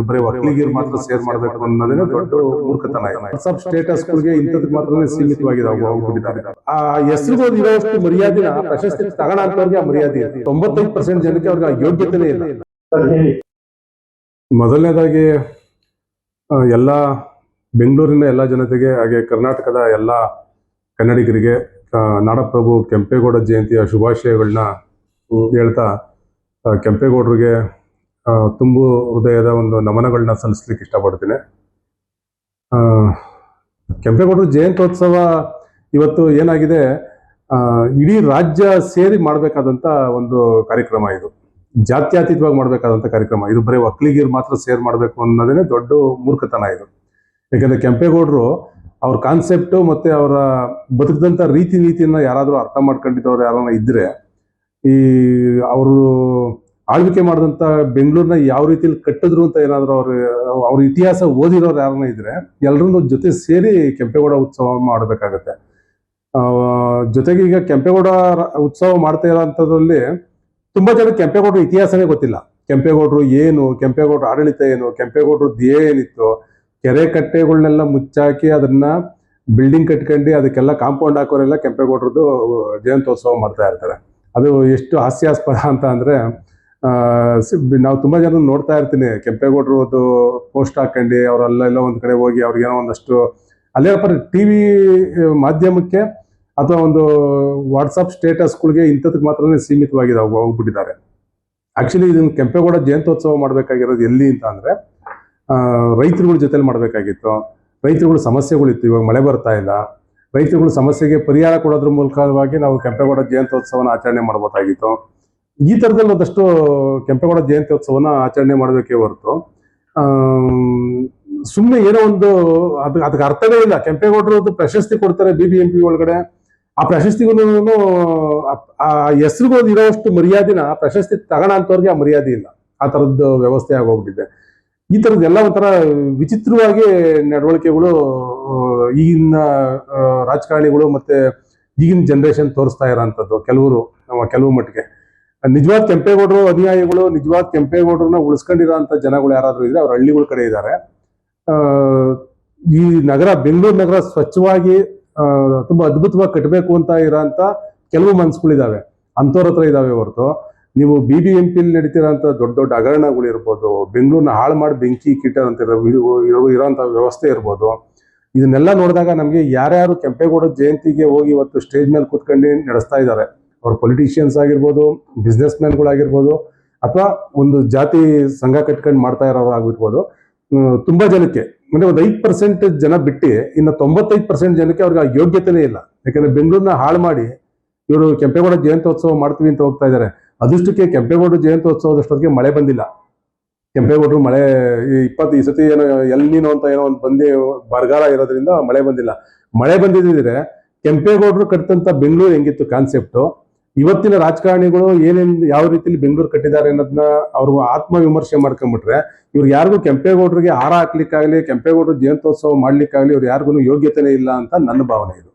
ಬರೀ ಒಕ್ಕಲಿಗರು ಮಾತ್ರ ಶೇರ್ ಮಾಡಬೇಕು ಅನ್ನೋದೇನೆ ದೊಡ್ಡ ಮೂರ್ಖತನ ಇದೆ. ವಾಟ್ಸ್ಆಪ್ ಸ್ಟೇಟಸ್ಗಳಿಗೆ ಇಂಥದ್ದು ಮಾತ್ರ ಸೀಮಿತವಾಗಿ ಹೋಗ್ಬಿಟ್ಟಿದ್ದಾರೆ. ಆ ಹೆಸರುಗಳು ಇರೋಷ್ಟು ಮರ್ಯಾದೆನ ಪ್ರಶಸ್ತಿ ತಗೋಣ ಅಂತವ್ರಿಗೆ ಆ ಮರ್ಯಾದೆ ಇದೆ. 95% ಜನಕ್ಕೆ ಅವ್ರಿಗೆ ಆ ಯೋಗ್ಯತೆನೇ ಇಲ್ಲ. ಮೊದಲನೇದಾಗಿ ಎಲ್ಲ ಬೆಂಗಳೂರಿನ ಎಲ್ಲ ಜನತೆಗೆ ಹಾಗೆ ಕರ್ನಾಟಕದ ಎಲ್ಲ ಕನ್ನಡಿಗರಿಗೆ ನಾಡಪ್ರಭು ಕೆಂಪೇಗೌಡ ಜಯಂತಿಯ ಶುಭಾಶಯಗಳನ್ನ ಹೇಳ್ತಾ ಕೆಂಪೇಗೌಡರಿಗೆ ತುಂಬು ಹೃದಯದ ಒಂದು ನಮನಗಳನ್ನ ಸಲ್ಲಿಸ್ಲಿಕ್ಕೆ ಇಷ್ಟಪಡ್ತೀನಿ. ಕೆಂಪೇಗೌಡರ ಜಯಂತ್ಯೋತ್ಸವ ಇವತ್ತು ಏನಾಗಿದೆ, ಇಡೀ ರಾಜ್ಯ ಸೇರಿ ಮಾಡಬೇಕಾದಂಥ ಒಂದು ಕಾರ್ಯಕ್ರಮ ಇದು. ಜಾತ್ಯತೀತವಾಗಿ ಮಾಡಬೇಕಾದಂಥ ಕಾರ್ಯಕ್ರಮ ಇದು. ಬರೀ ಒಕ್ಕಲಿಗರು ಮಾತ್ರ ಸೇರ್ ಮಾಡಬೇಕು ಅನ್ನೋದೇ ದೊಡ್ಡ ಮೂರ್ಖತನ ಇದು. ಯಾಕಂದರೆ ಕೆಂಪೇಗೌಡರು ಅವ್ರ ಕಾನ್ಸೆಪ್ಟು ಮತ್ತು ಅವರ ಬದುಕಿದಂಥ ರೀತಿ ನೀತಿಯನ್ನು ಯಾರಾದರೂ ಅರ್ಥ ಮಾಡ್ಕೊಂಡಿದ್ದವ್ರು ಯಾರನ್ನ ಇದ್ದರೆ, ಈ ಅವರು ಆಳ್ವಿಕೆ ಮಾಡಿದಂಥ ಬೆಂಗಳೂರನ್ನ ಯಾವ ರೀತಿಯಲ್ಲಿ ಕಟ್ಟಿದ್ರು ಅಂತ ಏನಾದರೂ ಅವ್ರ ಇತಿಹಾಸ ಓದಿರೋರು ಯಾರನ್ನ ಇದ್ರೆ ಎಲ್ಲರನ್ನೂ ಜೊತೆ ಸೇರಿ ಕೆಂಪೇಗೌಡ ಉತ್ಸವ ಮಾಡಬೇಕಾಗತ್ತೆ. ಜೊತೆಗೆ ಈಗ ಕೆಂಪೇಗೌಡ ಉತ್ಸವ ಮಾಡ್ತಾ ಇರೋಂಥದ್ರಲ್ಲಿ ತುಂಬ ಜನ ಕೆಂಪೇಗೌಡರ ಇತಿಹಾಸನೇ ಗೊತ್ತಿಲ್ಲ. ಕೆಂಪೇಗೌಡರು ಏನು, ಕೆಂಪೇಗೌಡರ ಆಡಳಿತ ಏನು, ಕೆಂಪೇಗೌಡರ ಧ್ಯೇಯ ಏನಿತ್ತು, ಕೆರೆ ಕಟ್ಟೆಗಳನ್ನೆಲ್ಲ ಮುಚ್ಚಾಕಿ ಅದನ್ನ ಬಿಲ್ಡಿಂಗ್ ಕಟ್ಕೊಂಡು ಅದಕ್ಕೆಲ್ಲ ಕಾಂಪೌಂಡ್ ಹಾಕೋರೆಲ್ಲ ಕೆಂಪೇಗೌಡರದ್ದು ಜಯಂತ್ಯೋತ್ಸವ ಮಾಡ್ತಾ ಇರ್ತಾರೆ. ಅದು ಎಷ್ಟು ಹಾಸ್ಯಾಸ್ಪದ ಅಂತ ಅಂದರೆ, ನಾವು ತುಂಬ ಜನ ನೋಡ್ತಾ ಇರ್ತೀನಿ ಕೆಂಪೇಗೌಡರು ಅದು ಪೋಸ್ಟ್ ಹಾಕೊಂಡು ಅವರೆಲ್ಲ ಒಂದು ಕಡೆ ಹೋಗಿ ಅವ್ರಿಗೇನೋ ಒಂದಷ್ಟು ಅಲ್ಲೇ ಟಿ ವಿ ಮಾಧ್ಯಮಕ್ಕೆ ಅಥವಾ ಒಂದು ವಾಟ್ಸಪ್ ಸ್ಟೇಟಸ್ಗಳಿಗೆ ಇಂಥದಕ್ಕೆ ಮಾತ್ರ ಸೀಮಿತವಾಗಿ ಹೋಗ್ಬಿಟ್ಟಿದ್ದಾರೆ. ಆ್ಯಕ್ಚುಲಿ ಇದನ್ನು ಕೆಂಪೇಗೌಡ ಜಯಂತ್ಯೋತ್ಸವ ಮಾಡಬೇಕಾಗಿರೋದು ಎಲ್ಲಿ ಅಂತ ಅಂದರೆ, ರೈತರುಗಳ ಜೊತೆಲಿ ಮಾಡಬೇಕಾಗಿತ್ತು. ರೈತರುಗಳ ಸಮಸ್ಯೆಗಳಿತ್ತು, ಇವಾಗ ಮಳೆ ಬರ್ತಾ ಇಲ್ಲ. ರೈತರುಗಳ ಸಮಸ್ಯೆಗೆ ಪರಿಹಾರ ಕೊಡೋದ್ರ ಮೂಲಕವಾಗಿ ನಾವು ಕೆಂಪೇಗೌಡ ಜಯಂತ್ಯೋತ್ಸವನ ಆಚರಣೆ ಮಾಡ್ಬೋದಾಗಿತ್ತು. ಈ ಥರದಲ್ಲಿ ಒಂದಷ್ಟು ಕೆಂಪೇಗೌಡ ಜಯಂತ್ಯೋತ್ಸವನ ಆಚರಣೆ ಮಾಡಬೇಕೇ ಹೊರತು ಸುಮ್ಮನೆ ಏನೋ ಒಂದು ಅದಕ್ಕೆ ಅರ್ಥವೇ ಇಲ್ಲ. ಕೆಂಪೇಗೌಡರದ್ದು ಪ್ರಶಸ್ತಿ ಕೊಡ್ತಾರೆ BBMP ಒಳಗಡೆ, ಆ ಪ್ರಶಸ್ತಿಗೂ ಆ ಹೆಸರುಗಳು ಇರೋಷ್ಟು ಮರ್ಯಾದೆನ ಪ್ರಶಸ್ತಿ ತಗೋಣ ಅಂತವ್ರಿಗೆ ಆ ಮರ್ಯಾದೆ ಇಲ್ಲ. ಆ ಥರದ್ದು ವ್ಯವಸ್ಥೆ ಆಗೋಗ್ಬಿಟ್ಟಿದೆ. ಈ ಥರದ್ದೆಲ್ಲ ಒಂಥರ ವಿಚಿತ್ರವಾಗಿ ನಡವಳಿಕೆಗಳು ಈಗಿನ ರಾಜಕಾರಣಿಗಳು ಮತ್ತೆ ಈಗಿನ ಜನ್ರೇಷನ್ ತೋರಿಸ್ತಾ ಇರೋಂಥದ್ದು ಕೆಲವು ಮಟ್ಟಿಗೆ. ನಿಜವಾದ ಕೆಂಪೇಗೌಡರು ಅನುಯಾಯಿಗಳು, ನಿಜವಾದ ಕೆಂಪೇಗೌಡರನ್ನ ಉಳಿಸ್ಕೊಂಡಿರೋಂಥ ಜನಗಳು ಯಾರಾದರೂ ಇದ್ರೆ ಅವ್ರ ಹಳ್ಳಿಗಳ ಕಡೆ ಇದ್ದಾರೆ. ಈ ನಗರ, ಬೆಂಗಳೂರು ನಗರ ಸ್ವಚ್ಛವಾಗಿ ತುಂಬಾ ಅದ್ಭುತವಾಗಿ ಕಟ್ಟಬೇಕು ಅಂತ ಇರೋಂಥ ಕೆಲವು ಮನಸ್ಸುಗಳಿದ್ದಾವೆ, ಅಂಥವ್ರ ಹತ್ರ ಇದ್ದಾವೆ ಹೊರತು ನೀವು BBMPಲಿ ನಡೀತಿರೋಂಥ ದೊಡ್ಡ ದೊಡ್ಡ ಹಗರಣಗಳು ಇರ್ಬೋದು, ಬೆಂಗಳೂರನ್ನ ಹಾಳು ಮಾಡಿ ಬೆಂಕಿ ಕಿಟ್ಟಂತ ಇರೋಂಥ ವ್ಯವಸ್ಥೆ ಇರ್ಬೋದು, ಇದನ್ನೆಲ್ಲ ನೋಡಿದಾಗ ನಮಗೆ ಯಾರ್ಯಾರು ಕೆಂಪೇಗೌಡ ಜಯಂತಿಗೆ ಹೋಗಿ ಇವತ್ತು ಸ್ಟೇಜ್ ಮೇಲೆ ಕೂತ್ಕೊಂಡು ನಡೆಸ್ತಾ ಇದ್ದಾರೆ, ಅವ್ರ ಪೊಲಿಟಿಷಿಯನ್ಸ್ ಆಗಿರ್ಬೋದು, ಬಿಸ್ನೆಸ್ ಮ್ಯಾನ್ಗಳಾಗಿರ್ಬೋದು, ಅಥವಾ ಒಂದು ಜಾತಿ ಸಂಘ ಕಟ್ಕೊಂಡು ಮಾಡ್ತಾ ಇರೋರು ಆಗಿರ್ಬೋದು, ತುಂಬ ಜನಕ್ಕೆ ಅಂದರೆ ಒಂದು 5% ಜನ ಬಿಟ್ಟು ಇನ್ನು 95% ಜನಕ್ಕೆ ಅವ್ರಿಗೆ ಆ ಯೋಗ್ಯತೆನೇ ಇಲ್ಲ. ಯಾಕಂದರೆ ಬೆಂಗಳೂರನ್ನ ಹಾಳು ಮಾಡಿ ಇವರು ಕೆಂಪೇಗೌಡ ಜಯಂತ್ಯೋತ್ಸವ ಮಾಡ್ತೀವಿ ಅಂತ ಹೋಗ್ತಾ ಇದ್ದಾರೆ. ಅದಷ್ಟಕ್ಕೆ ಕೆಂಪೇಗೌಡ ಜಯಂತ್ಯೋತ್ಸವದಷ್ಟೊತ್ತಿಗೆ ಮಳೆ ಬಂದಿಲ್ಲ. ಕೆಂಪೇಗೌಡರು ಮಳೆ ಈ ಸತಿ ಏನೋ ಎಲ್ನಿನೋ ಅಂತ ಏನೋ ಒಂದು ಬರಗಾಲ ಇರೋದ್ರಿಂದ ಮಳೆ ಬಂದಿಲ್ಲ. ಮಳೆ ಬಂದಿದ್ದಿದ್ರೆ ಕೆಂಪೇಗೌಡರು ಕಟ್ಟಿದಂಥ ಬೆಂಗಳೂರು ಹೆಂಗಿತ್ತು ಕಾನ್ಸೆಪ್ಟು, ಇವತ್ತಿನ ರಾಜಕಾರಣಿಗಳು ಯಾವ ರೀತಿಯಲ್ಲಿ ಬೆಂಗಳೂರು ಕಟ್ಟಿದ್ದಾರೆ ಅನ್ನೋದನ್ನ ಅವ್ರು ಆತ್ಮವಿಮರ್ಶೆ ಮಾಡ್ಕೊಂಡ್ಬಿಟ್ರೆ ಇವ್ರು ಯಾರಿಗೂ ಕೆಂಪೇಗೌಡರಿಗೆ ಹಾರ ಹಾಕ್ಲಿಕ್ಕಾಗಲಿ, ಕೆಂಪೇಗೌಡರು ಜಯಂತ್ಯೋತ್ಸವ ಮಾಡ್ಲಿಕ್ಕಾಗಲಿ ಇವ್ರು ಯಾರಿಗೂ ಯೋಗ್ಯತೆನೇ ಇಲ್ಲ ಅಂತ ನನ್ನ ಭಾವನೆ ಇದು.